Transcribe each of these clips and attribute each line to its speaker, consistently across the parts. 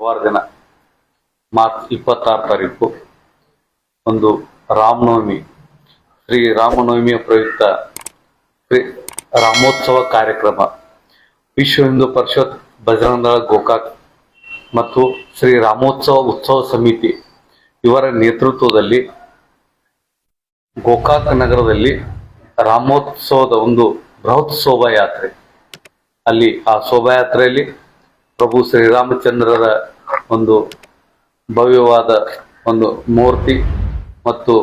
Speaker 1: ವಾರ ದಿನ ಮಾರ್ಚ್ 26 ತಾರೀಕು ಒಂದು ರಾಮನವಮಿ, ಶ್ರೀ ರಾಮನವಮಿಯ ಪ್ರಯುಕ್ತ ಶ್ರೀ ರಾಮೋತ್ಸವ ಕಾರ್ಯಕ್ರಮ ವಿಶ್ವ ಹಿಂದೂ ಪರಿಷತ್ ಬಜರಂಗ ದಳ ಗೋಕಾಕ್ ಮತ್ತು ಶ್ರೀ ರಾಮೋತ್ಸವ ಉತ್ಸವ ಸಮಿತಿ ಇವರ ನೇತೃತ್ವದಲ್ಲಿ ಗೋಕಾಕ್ ನಗರದಲ್ಲಿ ರಾಮೋತ್ಸವದ ಒಂದು ಬೃಹತ್ ಶೋಭಾಯಾತ್ರೆ, ಅಲ್ಲಿ ಆ ಶೋಭಾಯಾತ್ರೆಯಲ್ಲಿ ಪ್ರಭು ಶ್ರೀರಾಮಚಂದ್ರರ ಒಂದು ಭವ್ಯವಾದ ಒಂದು ಮೂರ್ತಿ ಮತ್ತು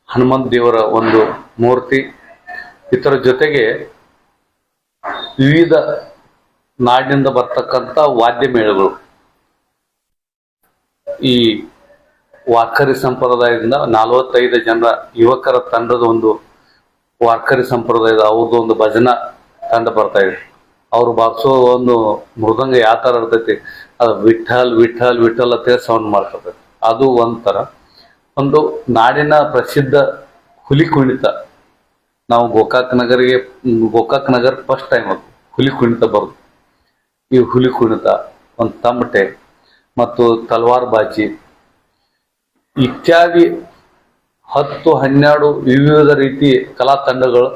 Speaker 1: ಹನುಮಂತ ದೇವರ ಒಂದು ಮೂರ್ತಿ, ಇದರ ಜೊತೆಗೆ ವಿವಿಧ ನಾಡಿನಿಂದ ಬರ್ತಕ್ಕಂಥ ವಾದ್ಯ ಮೇಳಗಳು, ಈ ವಾರ್ಕರಿ ಸಂಪ್ರದಾಯದಿಂದ 45 ಜನರ ಯುವಕರ ತಂಡದ ಒಂದು ವಾರ್ಕರಿ ಸಂಪ್ರದಾಯದ ಅವ್ರದ್ದು ಒಂದು ಭಜನಾ ತಂಡ ಬರ್ತಾ ಇದೆ. ಅವ್ರು ಬಾರಿಸೋ ಒಂದು ಮೃದಂಗ ಯಾವ ಥರ ಇರ್ತೈತಿ, ಅದು ವಿಠಲ್ ವಿಠಲ್ ವಿಠಲ್ ಅಂತ ಸೌಂಡ್ ಮಾಡ್ತದೆ. ಅದು ಒಂಥರ ಒಂದು ನಾಡಿನ ಪ್ರಸಿದ್ಧ ಹುಲಿ ಕುಣಿತ. ನಾವು ಗೋಕಾಕ್ ನಗರ ಫಸ್ಟ್ ಟೈಮ್ ಅದು ಹುಲಿ ಕುಣಿತ ಬರೋದು. ಈ ಹುಲಿ ಕುಣಿತ, ಒಂದು ತಮಟೆ ಮತ್ತು ತಲವಾರ್ ಬಾಜಿ ಇತ್ಯಾದಿ 10-12 ವಿವಿಧ ರೀತಿ ಕಲಾ ತಂಡಗಳು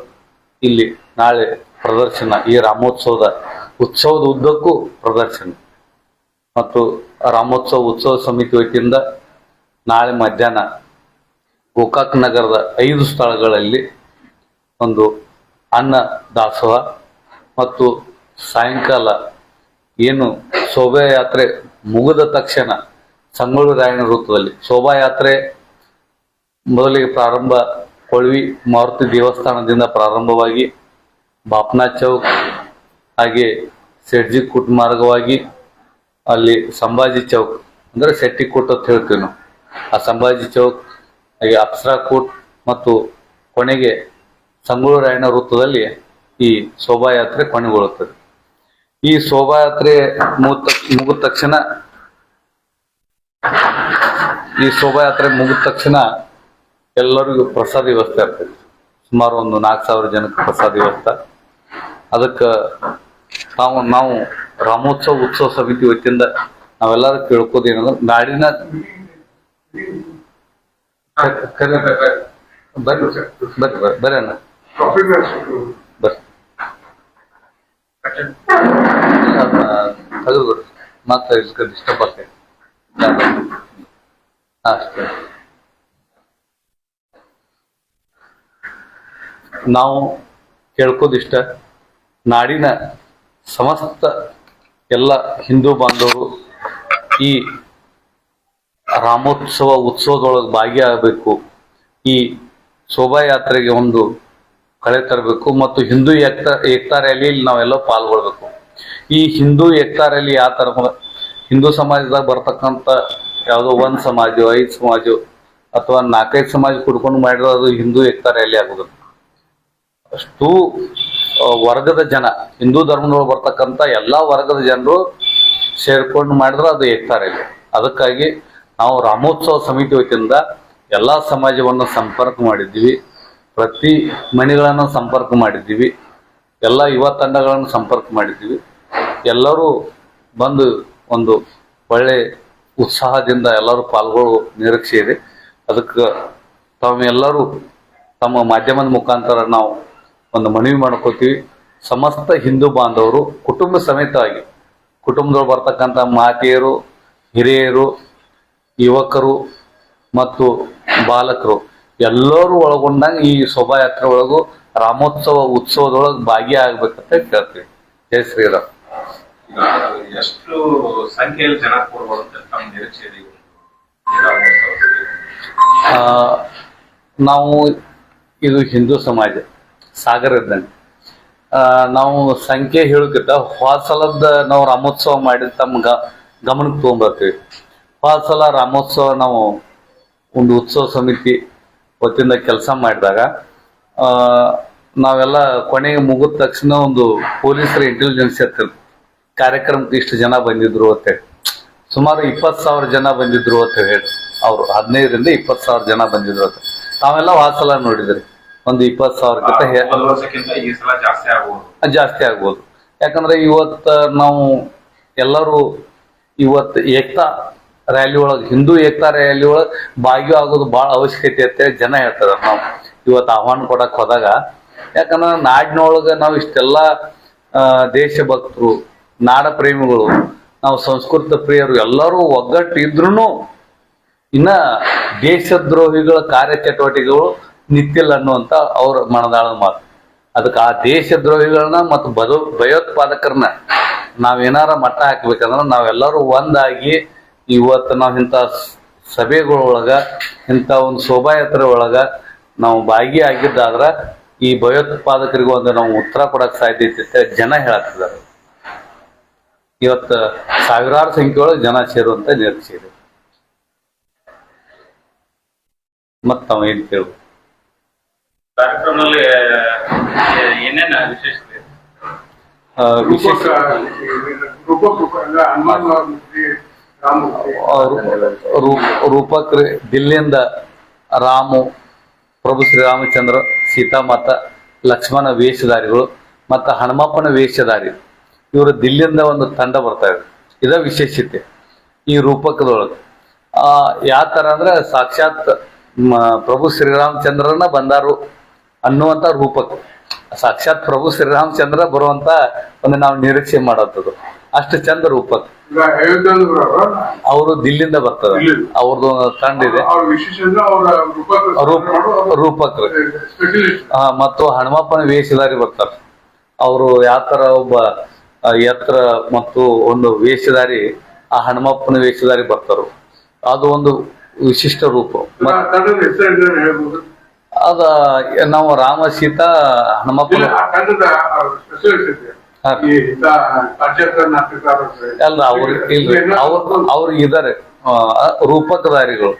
Speaker 1: ಇಲ್ಲಿ ನಾಳೆ ಪ್ರದರ್ಶನ, ಈ ರಾಮೋತ್ಸವದ ಉದ್ದಕ್ಕೂ ಪ್ರದರ್ಶನ. ಮತ್ತು ರಾಮೋತ್ಸವ ಉತ್ಸವ ಸಮಿತಿ ವತಿಯಿಂದ ನಾಳೆ ಮಧ್ಯಾಹ್ನ ಗೋಕಾಕ್ ನಗರದ 5 ಸ್ಥಳಗಳಲ್ಲಿ ಒಂದು ಅನ್ನ ದಾಸೋಹ ಮತ್ತು ಸಾಯಂಕಾಲ ಏನು ಶೋಭಾಯಾತ್ರೆ ಮುಗಿದ ತಕ್ಷಣ ಸಂಗೊಳ್ಳಿ ರಾಯಣ್ಣ ವೃತ್ತದಲ್ಲಿ ಶೋಭಾಯಾತ್ರೆ ಮೊದಲಿಗೆ ಪ್ರಾರಂಭ ಕೊಳವಿ ಮಾರುತಿ ದೇವಸ್ಥಾನದಿಂದ ಪ್ರಾರಂಭವಾಗಿ ಬಾಪ್ನಾ ಚೌಕ್, ಹಾಗೆ ಶೆಡ್ಜಿ ಕೂಟ್ ಮಾರ್ಗವಾಗಿ ಅಲ್ಲಿ ಸಂಭಾಜಿ ಚೌಕ್ ಅಂದರೆ ಶೆಟ್ಟಿಕೋಟ್ ಅಂತ ಹೇಳ್ತೀವಿ ನಾವು, ಆ ಸಂಭಾಜಿ ಚೌಕ್, ಹಾಗೆ ಅಪ್ಸರಾ ಕೋಟ್ ಮತ್ತು ಕೊನೆಗೆ ಸಂಗೊಳ್ಳಿ ರಾಯಣ್ಣ ವೃತ್ತದಲ್ಲಿ ಈ ಶೋಭಾಯಾತ್ರೆ ಕೊನೆಗೊಳ್ಳುತ್ತದೆ. ಈ ಶೋಭಾಯಾತ್ರೆ ಮುಗಿದ ತಕ್ಷಣ ಎಲ್ಲರಿಗೂ ಪ್ರಸಾದ ವ್ಯವಸ್ಥೆ ಆಗ್ತದೆ. ಸುಮಾರು ಒಂದು 4000 ಜನಕ್ಕೆ ಪ್ರಸಾದ ವ್ಯವಸ್ಥೆ. ಅದಕ್ಕೆ ನಾವು ರಾಮೋತ್ಸವ ಉತ್ಸವ ಸಮಿತಿ ವತಿಯಿಂದ ನಾವೆಲ್ಲರೂ ಕೇಳ್ಕೋದೇನಂದ್ರೆ ನಾಡಿನ ಬರ್ರಿ ಅಣ್ಣ ಬರ್ರಿ ತೆಗೆದು ಮತ್ತೆ ಡಿಸ್ಟರ್ಬ್ ಆಗ್ತದೆ ಅಷ್ಟೇ. ನಾವು ಕೇಳ್ಕೋದಿಷ್ಟ, ನಾಡಿನ ಸಮಸ್ತ ಎಲ್ಲ ಹಿಂದೂ ಬಾಂಧವರು ಈ ರಾಮೋತ್ಸವ ಉತ್ಸವದೊಳಗೆ ಭಾಗಿಯಾಗಬೇಕು, ಈ ಶೋಭಾಯಾತ್ರೆಗೆ ಒಂದು ಕಳೆ ತರಬೇಕು ಮತ್ತು ಹಿಂದೂ ಏಕ್ತಾ ರ್ಯಾಲಿಯಲ್ಲಿ ನಾವೆಲ್ಲ ಪಾಲ್ಗೊಳ್ಬೇಕು. ಈ ಹಿಂದೂ ಏಕ್ತಾ ರ್ಯಾಲಿ ಯಾವ ಥರ, ಹಿಂದೂ ಸಮಾಜದಾಗ ಬರ್ತಕ್ಕಂಥ ಯಾವುದೋ 1 ಸಮಾಜ 5 ಸಮಾಜ ಅಥವಾ 4-5 ಸಮಾಜ ಕುಡ್ಕೊಂಡು ಮಾಡಿದ್ರೆ ಅದು ಹಿಂದೂ ಏಕ್ತಾ ರ್ಯಾಲಿ ಆಗೋದು. ಅಷ್ಟು ವರ್ಗದ ಜನ, ಹಿಂದೂ ಧರ್ಮದೊಳಗೆ ಬರ್ತಕ್ಕಂಥ ಎಲ್ಲ ವರ್ಗದ ಜನರು ಸೇರ್ಕೊಂಡು ಮಾಡಿದ್ರೆ ಅದು ಏಕ್ತಾ ರ್ಯಾಲಿ. ಅದಕ್ಕಾಗಿ ನಾವು ರಾಮೋತ್ಸವ ಸಮಿತಿ ವತಿಯಿಂದ ಎಲ್ಲ ಸಮಾಜವನ್ನು ಸಂಪರ್ಕ ಮಾಡಿದ್ದೀವಿ, ಪ್ರತಿ ಮನೆಗಳನ್ನು ಸಂಪರ್ಕ ಮಾಡಿದ್ದೀವಿ, ಎಲ್ಲ ಯುವ ತಂಡಗಳನ್ನು ಸಂಪರ್ಕ ಮಾಡಿದ್ದೀವಿ. ಎಲ್ಲರೂ ಬಂದು ಒಂದು ಒಳ್ಳೆ ಉತ್ಸಾಹದಿಂದ ಎಲ್ಲರೂ ಪಾಲ್ಗೊಳ್ಳೋ ನಿರೀಕ್ಷೆ ಇದೆ. ಅದಕ್ಕೆ ತಾವೆಲ್ಲರೂ ತಮ್ಮ ಮಾಧ್ಯಮದ ಮುಖಾಂತರ ನಾವು ಒಂದು ಮನವಿ ಮಾಡ್ಕೋತೀವಿ. ಸಮಸ್ತ ಹಿಂದೂ ಬಾಂಧವರು ಕುಟುಂಬ ಸಮೇತವಾಗಿ, ಕುಟುಂಬದೊಳಗೆ ಬರ್ತಕ್ಕಂಥ ಮಾತೆಯರು, ಹಿರಿಯರು, ಯುವಕರು ಮತ್ತು ಬಾಲಕರು ಎಲ್ಲರೂ ಒಳಗೊಂಡಂಗೆ ಈ ಶೋಭಾಯಾತ್ರೆ ಒಳಗೂ ರಾಮೋತ್ಸವ ಉತ್ಸವದೊಳಗೆ ಭಾಗಿಯಾಗಬೇಕಂತ ಕೇಳ್ತೀವಿ. ಜೈ ಶ್ರೀರಾಮ್.
Speaker 2: ಎಷ್ಟು ಸಂಖ್ಯೆಯಲ್ಲಿ ಜನ ಕೂಡಬಹುದು ತಮ್ಮ ನಿರೀಕ್ಷೆ ಇದೆ?
Speaker 1: ನಾವು ಇದು ಹಿಂದೂ ಸಮಾಜ ಸಾಗರ ಇದ್ದಂಗೆ, ನಾವು ಸಂಖ್ಯೆ ಹೇಳೋಕ್ಕಿಂತ ಹೋದ ಸಲದ ನಾವು ರಾಮೋತ್ಸವ ಮಾಡಿದ ತಮ್ಮ ಗಮನಕ್ಕೆ ತೊಗೊಂಬರ್ತೀವಿ. ಹೋದ ಸಲ ರಾಮೋತ್ಸವ ನಾವು ಒಂದು ಉತ್ಸವ ಸಮಿತಿ ವತಿಯಿಂದ ಕೆಲಸ ಮಾಡಿದಾಗ ನಾವೆಲ್ಲ ಕೊನೆಗೆ ಮುಗಿದ ತಕ್ಷಣ ಒಂದು ಪೊಲೀಸರ ಇಂಟೆಲಿಜೆನ್ಸ್ ಇರ್ತಿರ್ತೀವಿ, ಕಾರ್ಯಕ್ರಮಕ್ಕೆ ಇಷ್ಟು ಜನ ಬಂದಿದ್ರು ಅಂತೇಳಿ. ಸುಮಾರು 20,000 ಜನ ಬಂದಿದ್ರು ಅಂತ ಹೇಳಿ ಅವರು 15ರಿಂದ 20,000 ಜನ ಬಂದಿದ್ರು ಅಂತ ತಾವೆಲ್ಲ ವಾಸಲ ನೋಡಿದ್ರಿ. ಒಂದು 20,000ಕ್ಕಿಂತ ಜಾಸ್ತಿ ಆಗ್ಬೋದು. ಯಾಕಂದ್ರೆ ಇವತ್ತು ನಾವು ಎಲ್ಲರೂ ಇವತ್ತು ಏಕ್ತಾ ರ್ಯಾಲಿ ಒಳಗೆ ಹಿಂದೂ ಏಕ್ತಾ ರ್ಯಾಲಿ ಒಳಗೆ ಭಾಗಿಯಾಗೋದು ಭಾಳ ಅವಶ್ಯಕತೆ ಅಂತ ಜನ ಹೇಳ್ತಾರೆ. ನಾವು ಇವತ್ತು ಆಹ್ವಾನ ಕೊಡಕ್ ಹೋದಾಗ, ಯಾಕಂದ್ರೆ ನಾಡಿನೊಳಗೆ ನಾವು ಇಷ್ಟೆಲ್ಲ ದೇಶಭಕ್ತರು, ನಾಡ ಪ್ರೇಮಿಗಳು, ನಾವು ಸಂಸ್ಕೃತ ಪ್ರಿಯರು ಎಲ್ಲರೂ ಒಗ್ಗಟ್ಟು ಇದ್ರೂ ಇನ್ನ ದೇಶದ್ರೋಹಿಗಳ ಕಾರ್ಯಚಟುವಟಿಕೆಗಳು ನಿಂತಿಲ್ಲ ಅನ್ನುವಂತ ಅವ್ರ ಮನದಾಳದ ಮಾತು. ಅದಕ್ಕೆ ಆ ದೇಶದ್ರೋಹಿಗಳನ್ನ ಮತ್ತು ಭಯೋತ್ಪಾದಕರನ್ನ ನಾವೇನಾರ ಮಟ್ಟ ಹಾಕ್ಬೇಕಂದ್ರೆ ನಾವೆಲ್ಲರೂ ಒಂದಾಗಿ ಇವತ್ತು ನಾವು ಇಂಥ ಸಭೆಗಳೊಳಗ, ಇಂಥ ಒಂದು ಶೋಭಾಯಾತ್ರೆ ಒಳಗ ನಾವು ಭಾಗಿಯಾಗಿದ್ದಾದ್ರೆ ಈ ಭಯೋತ್ಪಾದಕರಿಗೆ ಒಂದು ನಾವು ಉತ್ತರ ಕೊಡಕ್ ಸಾಧ್ಯತೆ ಅಂತ ಜನ ಹೇಳತ್ತಿದ್ದಾರೆ. ಇವತ್ತು ಸಾವಿರಾರು ಸಂಖ್ಯೆಯೊಳಗೆ ಜನ ಸೇರುವಂತ ನಿರೀಕ್ಷೆ ಇದೆ. ಮತ್ ತಾವ್ ಏನ್ ಕೇಳ್ಬೋದು?
Speaker 2: ಕಾರ್ಯಕ್ರಮದಲ್ಲಿ ಏನೇನ ವಿಶೇಷತೆ?
Speaker 1: ವಿಶೇಷ ರೂಪಕ್ ದಿಲ್ಲಿಯಿಂದ ರಾಮು, ಪ್ರಭು ಶ್ರೀರಾಮಚಂದ್ರ, ಸೀತಾಮಾತ, ಲಕ್ಷ್ಮಣ ವೇಷಧಾರಿಗಳು ಮತ್ತು ಹನುಮಪ್ಪನ ವೇಷಧಾರಿ ಇವರು ದಿಲ್ಲಿಯಿಂದ ಒಂದು ತಂಡ ಬರ್ತಾ ಇದೆ. ಇದ ವಿಶೇಷತೆ ಈ ರೂಪಕದೊಳಗೆ. ಯಾವ ತರ ಅಂದ್ರೆ ಸಾಕ್ಷಾತ್ ಪ್ರಭು ಶ್ರೀರಾಮಚಂದ್ರನ ಬಂದಾರು ಅನ್ನುವಂತ ರೂಪಕ. ಸಾಕ್ಷಾತ್ ಪ್ರಭು ಶ್ರೀರಾಮಚಂದ್ರ ಬರುವಂತ ಒಂದು ನಾವು ನಿರೀಕ್ಷೆ ಮಾಡತ್ತದು. ಅಷ್ಟು ಚಂದ ರೂಪಕ. ಅವರು ದಿಲ್ಲಿಂದ ಬರ್ತಾರೆ, ಅವ್ರದ್ದು ತಂಡ ಇದೆ. ರೂಪಕರು ಮತ್ತು ಹನುಮಪ್ಪನ ವೇಷಧಾರಿ ಬರ್ತಾರೆ. ಅವರು ಯಾವ ತರ ಒಬ್ಬ ಎತ್ತರ ಮತ್ತು ಒಂದು ವೇಷಧಾರಿ, ಆ ಹನುಮಪ್ಪನ ವೇಷಧಾರಿ ಬರ್ತಾರ. ಅದು ಒಂದು ವಿಶಿಷ್ಟ ರೂಪ. ಅದ ನಾವು ರಾಮ, ಸೀತಾ, ಹನುಮಪ್ಪನ ಅಲ್ಲ ಅವ್ರು ಇದಾರೆ ರೂಪಕಧಾರಿಗಳು.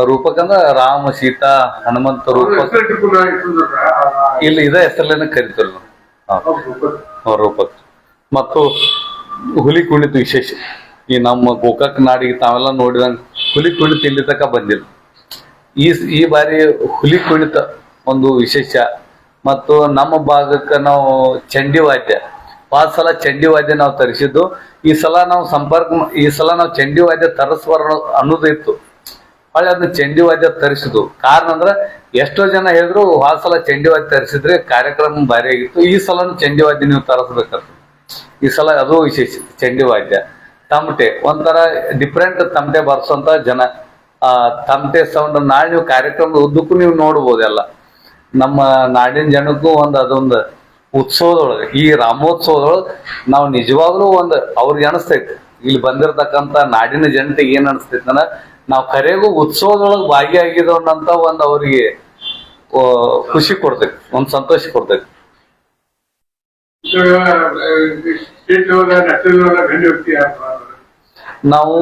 Speaker 1: ರೂಪಕ ಅಂದ್ರೆ ರಾಮ, ಸೀತಾ, ಹನುಮಂತ ರೂಪಕ ಇಲ್ಲಿ ಇದ ಹೆಸರಲ್ಲೇನ ಕರಿತಾರೆ ನಾವು ರೂಪಕ. ಮತ್ತು ಹುಲಿ ಕುಣಿತ ವಿಶೇಷ. ಈ ನಮ್ಮ ಗೋಕಾಕ್ ನಾಡಿಗೆ ತಾವೆಲ್ಲ ನೋಡಿದಂಗ ಹುಲಿ ಕುಣಿತ ಇಲ್ಲಿ ತನಕ ಬಂದಿಲ್ಲ. ಈ ಬಾರಿ ಹುಲಿ ಕುಣಿತ ಒಂದು ವಿಶೇಷ. ಮತ್ತು ನಮ್ಮ ಭಾಗಕ್ಕೆ ನಾವು ಚಂಡಿ ವಾದ್ಯ, ಪಾದ ಸಲ ಚಂಡಿ ವಾದ್ಯ ನಾವು ತರಿಸಿದ್ದು. ಈ ಸಲ ನಾವು ಚಂಡಿ ವಾದ್ಯ ತರಿಸ್ಬಾರ ಅನ್ನೋದಿತ್ತು. ಹೊಳ್ಳಿ ಅದನ್ನ ಚಂಡಿ ವಾದ್ಯ ತರಿಸಿದ್ವು. ಕಾರಣ ಅಂದ್ರೆ ಎಷ್ಟೋ ಜನ ಹೇಳಿದ್ರು ಆ ಸಲ ಚಂಡಿ ವಾದ್ಯ ತರಿಸಿದ್ರೆ ಕಾರ್ಯಕ್ರಮ ಭಾರಿ ಆಗಿತ್ತು, ಈ ಸಲನು ಚಂಡಿ ವಾದ್ಯ ನೀವು ತರಿಸ್ಬೇಕಂತ. ಈ ಸಲ ಅದು ವಿಶೇಷ. ಚಂಡಿ ವಾದ್ಯ, ತಮಟೆ, ಒಂಥರ ಡಿಫ್ರೆಂಟ್ ತಮಟೆ ಬರ್ಸೋಂತ ಜನ. ತಮಟೆ ಸೌಂಡ್ ನಾಳೆ ನೀವು ಕಾರ್ಯಕ್ರಮದ ಉದ್ದಕ್ಕೂ ನೀವು ನೋಡ್ಬೋದೆಲ್ಲ. ನಮ್ಮ ನಾಡಿನ ಜನಕ್ಕೂ ಅದೊಂದು ಉತ್ಸವದೊಳಗೆ, ಈ ರಾಮೋತ್ಸವದೊಳಗೆ ನಾವು ನಿಜವಾಗ್ಲೂ ಅವ್ರಿಗೆ ಅನಿಸ್ತೈತೆ, ಇಲ್ಲಿ ಬಂದಿರತಕ್ಕಂಥ ನಾಡಿನ ಜನತೆಗೆ ಏನ್ ಅನಿಸ್ತೈತೆ ಅಂದ್ರೆ ನಾವು ಕರೆಗೂ ಉತ್ಸವದೊಳಗೆ ಭಾಗಿಯಾಗಿರೋಣಂತ ಅವ್ರಿಗೆ ಖುಷಿ ಕೊಡ್ತೈತಿ, ಒಂದು ಸಂತೋಷ ಕೊಡ್ತೈತಿ. ನಾವು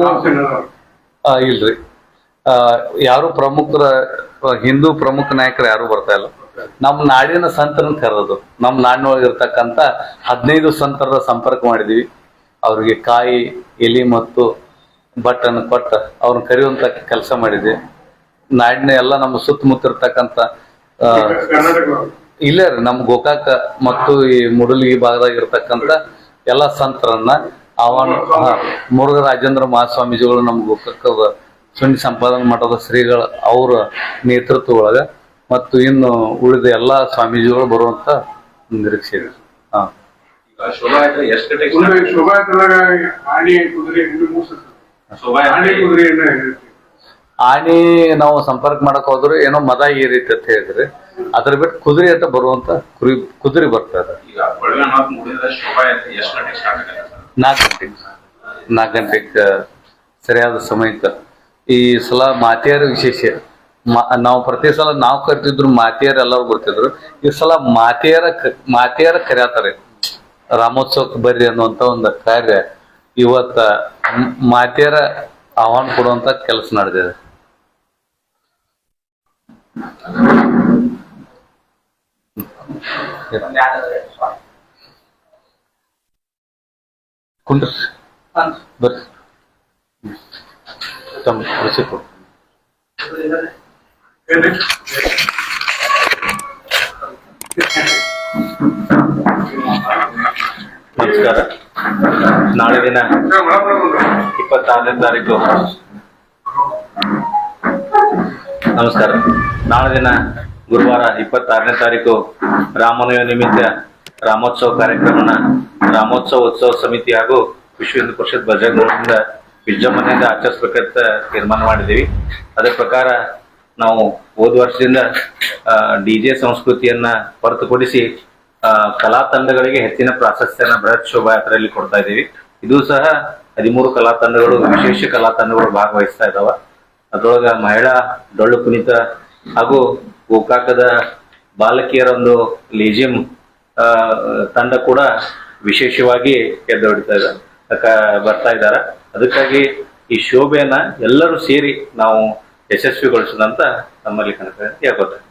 Speaker 1: ಇಲ್ರಿ, ಯಾರು ಪ್ರಮುಖರ ಹಿಂದೂ ಪ್ರಮುಖ ನಾಯಕರು ಯಾರು ಬರ್ತಾ ಇಲ್ಲ. ನಮ್ಮ ನಾಡಿನ ಸಂತರನ್ನ ಕರೆದು ನಮ್ಮ ನಾಡಿನೊಳಗೆ ಇರ್ತಕ್ಕಂಥ 15 ಸಂತರ ಸಂಪರ್ಕ ಮಾಡಿದೀವಿ. ಅವ್ರಿಗೆ ಕಾಯಿ, ಎಲಿ ಮತ್ತು ಬಟ್ಟನ್ನು ಕೊಟ್ಟು ಅವ್ರನ್ನ ಕರೆಯುವಂತ ಕೆಲಸ ಮಾಡಿದ್ವಿ. ನಾಡಿನ ಎಲ್ಲ ನಮ್ಮ ಸುತ್ತಮುತ್ತ ಇರ್ತಕ್ಕಂಥ ಇಲ್ಲೇ ರೀ ನಮ್ಮ ಗೋಕಾಕ ಮತ್ತು ಈ ಮುಡಲ್ಗಿ ಭಾಗದಾಗ ಇರ್ತಕ್ಕಂಥ ಎಲ್ಲ ಸಂತರನ್ನ ಮುರುಘ ರಾಜೇಂದ್ರ ಮಹಾಸ್ವಾಮೀಜಿಗಳು, ನಮ್ಮ ಗೋಕಾಕದ ಸುನ್ನಿ ಸಂಪಾದನಾ ಮಠದ ಶ್ರೀಗಳ ಅವರ ನೇತೃತ್ವ ಒಳಗ ಮತ್ತು ಇನ್ನು ಉಳಿದ ಎಲ್ಲಾ ಸ್ವಾಮೀಜಿಗಳು ಬರುವಂತ ನಿರೀಕ್ಷೆ ಇದೆ. ಆಣಿ ನಾವು ಸಂಪರ್ಕ ಮಾಡಕ್ ಹೋದ್ರೆ ಏನೋ ಮದ ಏರಿತಿ ಅಂತ ಹೇಳಿದ್ರೆ, ಅದ್ರ ಬಿಟ್ಟು ಕುದುರೆ ಅಂತ ಬರುವಂತ ಕುದುರೆ ಬರ್ತಾರೆ. 4 ಗಂಟೆಗೆ ಸರಿಯಾದ ಸಮಯಕ್ಕೆ. ಈ ಸಲ ಮಾತೆಯರ ವಿಶೇಷ. ನಾವು ಪ್ರತಿ ಸಲ ನಾವು ಕರಿತಿದ್ರು, ಮಾತೆಯರು ಎಲ್ಲರೂ ಬರ್ತಿದ್ರು. ಈ ಸಲ ಮಾತೆಯರ ಕರೆಯತ್ತಾರೆ ರಾಮೋತ್ಸವಕ್ಕೆ ಬರ್ರಿ ಅನ್ನುವಂತ ಒಂದು ಕಾರ್ಯ. ಇವತ್ತ ಮಾತೆಯರ ಆಹ್ವಾನ ಕೊಡುವಂತ ಕೆಲಸ ನಡೆದಿದೆ. ಕುಂಡ್ರಿ ಬರ್ರಿ, ತಮ್ಮ ಕೃಷಿ ಕೊಡು. ನಮಸ್ಕಾರ.
Speaker 3: ನಾಳೆ ದಿನ 26ನೇ ತಾರೀಕು ನಮಸ್ಕಾರ. ನಾಳೆ ದಿನ ಗುರುವಾರ 26ನೇ ತಾರೀಕು ರಾಮನವಮಿ ನಿಮಿತ್ತ ರಾಮೋತ್ಸವ ಕಾರ್ಯಕ್ರಮನ ರಾಮೋತ್ಸವ ಉತ್ಸವ ಸಮಿತಿ ಹಾಗೂ ವಿಶ್ವ ಹಿಂದೂ ಪರಿಷತ್ ಬಜರಂಗದಳದಿಂದ ವಿಜೃಂಭಣೆಯಿಂದ ಆಚರಿಸಬೇಕಂತ ತೀರ್ಮಾನ ಮಾಡಿದ್ದೀವಿ. ಅದೇ ಪ್ರಕಾರ ನಾವು ಹೋದ ವರ್ಷದಿಂದ DJ ಸಂಸ್ಕೃತಿಯನ್ನ ಹೊರತುಪಡಿಸಿ ಕಲಾ ತಂಡಗಳಿಗೆ ಹೆಚ್ಚಿನ ಪ್ರಾಶಸ್ತ್ಯನ ಬೃಹತ್ ಶೋಭಾಯಾತ್ರೆಯಲ್ಲಿ ಕೊಡ್ತಾ ಇದ್ದೀವಿ. ಇದು ಸಹ 13 ಕಲಾ ತಂಡಗಳು, ವಿಶೇಷ ಕಲಾ ತಂಡಗಳು ಭಾಗವಹಿಸ್ತಾ ಇದ್ದಾವ. ಅದರೊಳಗ ಮಹಿಳಾ ಡೊಳ್ಳು ಕುಣಿತ ಹಾಗೂ ಗೋಕಾಕದ ಬಾಲಕಿಯರ ಒಂದು ಲೇಜಿಯಂ ತಂಡ ಕೂಡ ವಿಶೇಷವಾಗಿ ಬರ್ತಾ ಇದ್ದಾರೆ. ಅದಕ್ಕಾಗಿ ಈ ಶೋಭೆಯನ್ನ ಎಲ್ಲರೂ ಸೇರಿ ನಾವು ಯಶಸ್ವಿಗೊಳಿಸೋದಂತ ನಮ್ಮಲ್ಲಿ ಕನಕ ಹೇಳ್ಕೊತಾರೆ.